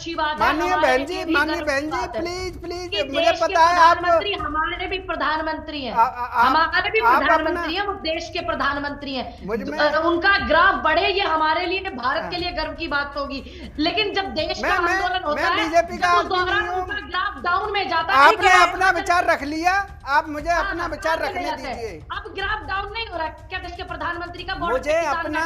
अच्छी बात है। माननीय बहन जी, प्लीज प्लीज, मुझे पता है आप हमारे भी प्रधानमंत्री हैं, हमारे भी प्रधानमंत्री हैं, वो देश के प्रधानमंत्री हैं। उनका ग्राफ बढ़े ये हमारे लिए, भारत के लिए गर्व की बात होगी। लेकिन जब देश का आंदोलन होता है, बीजेपी का उस दौरान उनका ग्राफ डाउन में जाता है। आपने अपना विचार रख लिया, आप मुझे अपना विचार रखने दीजिए। अब ग्राफ डाउन नहीं हो रहा क्या देश के प्रधानमंत्री का? मुझे अपना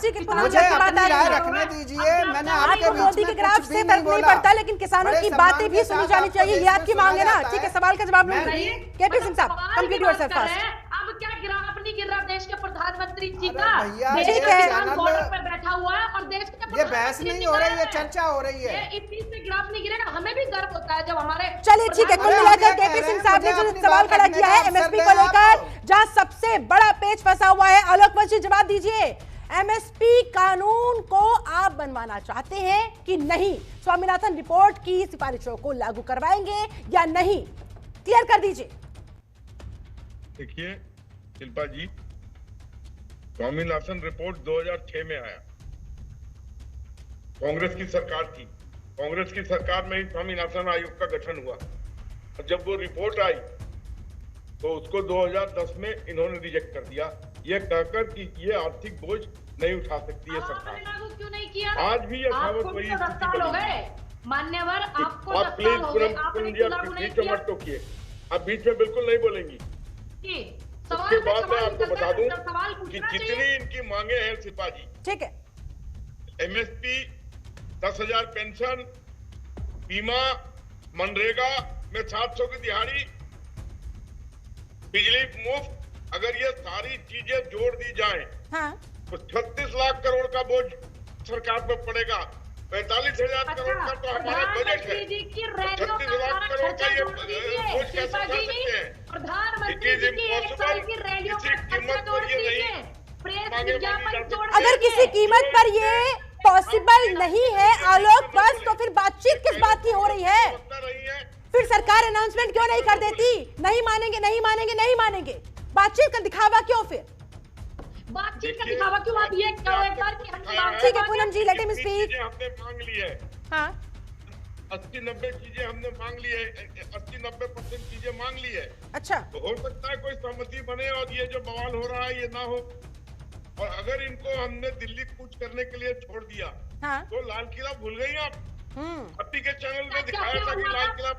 ठीक है मुझे अपनी राय रखने दीजिए। मैंने आपके मोदी के ग्राफ से फर्क नहीं पड़ता, लेकिन किसानों की बातें भी सुनी जानी चाहिए, ये आपकी मांग है ना। ठीक है, सवाल का जवाब नहीं। केपी सिंह साहब, कंप्लीट योरसेल्फ फर्स्ट। अब क्या ग्राफ नहीं गिर रहा देश के प्रधानमंत्री जी का? ठीक है, बॉर्डर पर बैठा हुआ है और देश के ये बहस नहीं हो रही है, चर्चा हो रही है। इतनी से ग्राफ नहीं गिरेगा, हमें भी गर्व होता है जब हमारे। चलिए ठीक है, कुल मिलाकर केपी सिंह साहब ने जो सवाल खड़ा किया है एमएसपी को लेकर, जहां सबसे बड़ा पेच फंसा हुआ है, आलोक वंश जी जवाब दीजिए। एमएसपी कानून को आप बनवाना चाहते हैं कि नहीं? स्वामीनाथन रिपोर्ट की सिफारिशों को लागू करवाएंगे या नहीं? क्लियर कर दीजिए। देखिए शिल्पा जी, स्वामीनाथन रिपोर्ट 2006 में आया, कांग्रेस की सरकार थी, कांग्रेस की सरकार में ही स्वामीनाथन आयोग का गठन हुआ। और जब वो रिपोर्ट आई तो उसको 2010 में इन्होंने रिजेक्ट कर दिया, ये कहकर कि ये आर्थिक बोझ नहीं उठा सकती है सरकार। लागू क्यों नहीं किया? आज भी यथावत वही स्थिति हो गए मान्यवर, आपको आप प्लीज बीच में मत टोकिए, आप बीच में बिल्कुल नहीं बोलेंगी। उसके बाद मैं आपको बता दूं कि जितनी इनकी मांगे हैं शिल्पा जी, ठीक है, एमएसपी, 10,000 पेंशन, बीमा, मनरेगा में 700 की दिहाड़ी, बिजली मुफ्त, अगर ये सारी चीजें जोड़ दी जाएं, हाँ, तो 36 लाख करोड़ का बोझ सरकार पर पड़ेगा। 45,000 करोड़ का तो हमारा बजट है, 36 लाख करोड़ का ये बोझ कैसे उठा सकते हैं? It is impossible. किसी कीमत पर ये नहीं मांगे मानी जा सकती। अगर किसी कीमत पर ये पॉसिबल नहीं है आलोक बस, तो फिर बातचीत किस बात की हो रही है? फिर सरकार अनाउंसमेंट क्यों नहीं कर देती? नहीं मानेंगे, नहीं मानेंगे, नहीं मानेंगे, बातचीत का दिखावा क्यों? फिर बातचीत का दिखावा क्यों? आप ये ठीक है पूनम जी, लेट हिम स्पीक। हमने मांग ली है, हाँ, 80-90 चीजें हमने मांग ली है, 80-90% चीजें मांग ली है। अच्छा, तो हो सकता है कोई सहमति बने और ये जो बवाल हो रहा है ये ना हो। और अगर इनको हमने दिल्ली कूच करने के लिए छोड़ दिया, हाँ, तो लाल किला भूल गई आप? अभी के चैनल में दिखाया था कि लाल किला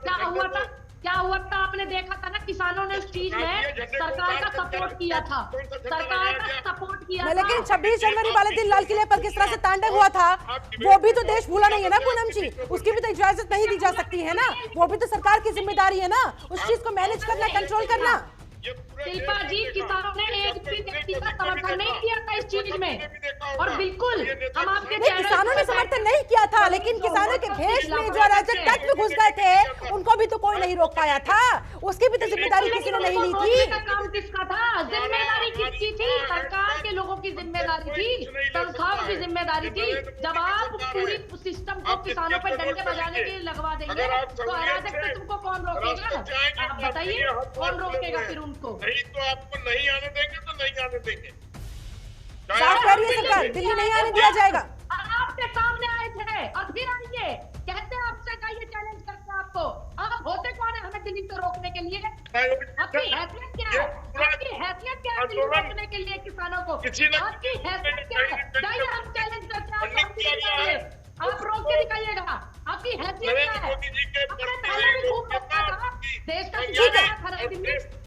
क्या हुआ था? आपने देखा था ना, किसानों ने उस चीज में सरकार का सपोर्ट किया था, सरकार का सपोर्ट किया। लेकिन 26 जनवरी वाले दिन लाल किले पर किस तरह से तांडव हुआ था, वो भी तो देश भूला नहीं है ना पूनम जी? उसकी भी तो इजाजत नहीं दी जा सकती है ना? वो भी तो सरकार की जिम्मेदारी है ना, उस चीज को मैनेज करना, कंट्रोल करना। शिल्पा जी, किसानों ने एक भी व्यक्ति का समर्थन नहीं किया था इस चीज में, और बिल्कुल हम आपके किसानों ने समर्थन नहीं किया था, लेकिन किसानों के भेष में जो अराजक तत्व घुस गए थे उनको भी तो कोई नहीं रोक पाया था, उसकी भी तो जिम्मेदारी किसी ने नहीं ली थी। काम किसका था? जिम्मेदारी किसकी थी? सरकार के लोगों की जिम्मेदारी थी, संस्थाओं की जिम्मेदारी थी। जब आप पूरी सिस्टम को किसानों पर डंडे बजाने के लिए लगवा देंगे तो अराजक तत्व को कौन रोकेगा? आप बताइए, कौन रोकेगा फिर उनको? नहीं तो आपको नहीं आने देंगे तो नहीं आने देंगे। साफ कह रही है सरकार, दिल्ली नहीं आने दिया जाएगा। आपके सामने आए थे और फिर आएंगे, कहते हैं आपसे का ये चैलेंज करते हैं आपको। आप होते कौन है हमें दिल्ली से रोकने के लिए? आपकी हैसियत क्या है? आपकी हैसियत क्या है दिल्ली रोकने के लिए किसानों को? आपकी हैसियत क्या है? चाहिए हम चैलेंज करते हैं, आप रोक के दिखाइएगा। आपकी हैसियत क्या है? आपने पहले भी खूब रोका था, देश का